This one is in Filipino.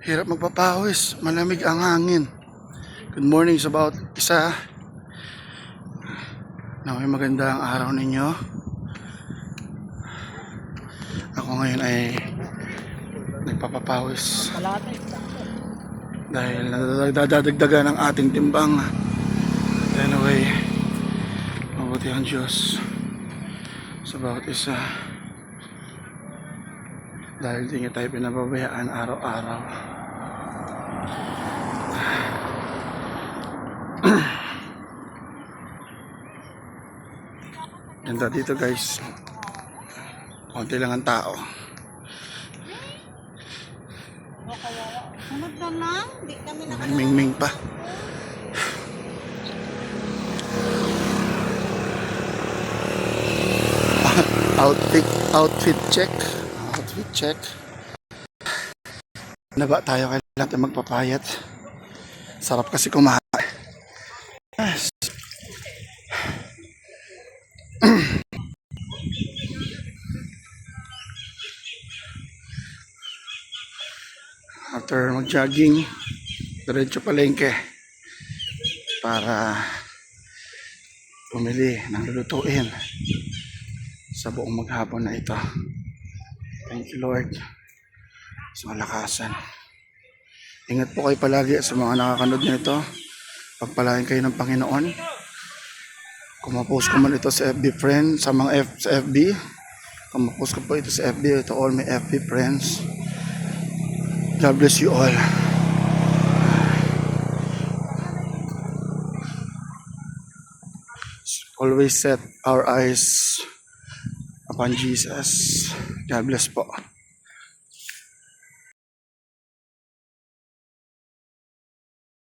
Hirap magpapawis, malamig ang hangin. Good morning sa bawat isa. Naway magandang araw ninyo. Ako ngayon ay nagpapapawis dahil nadadagdagan ang ating timbang. Anyway, mabuti ang Diyos sa bawat isa dahil di tayo pinababayaan araw-araw. Ganda dito guys, konti lang ang tao. Sunod na lang, di kami May mingming pa. Outfit check. Na ba tayo kailangan magpapayat? Sarap kasi kumain. Yes. After mag-jogging, diretso palengke para bumili ng lulutuin sa buong maghapon na ito. Thank you Lord sa kalakasan. Ingat po kayo palagi sa mga nakakanood nito. Pagpalain kayo ng Panginoon. Kung ma-post ko man ito sa FB friends, sa mga sa FB, kung ma-post ko po ito sa FB, to all my FB friends, God bless you all. Always set our eyes upon Jesus. God bless po.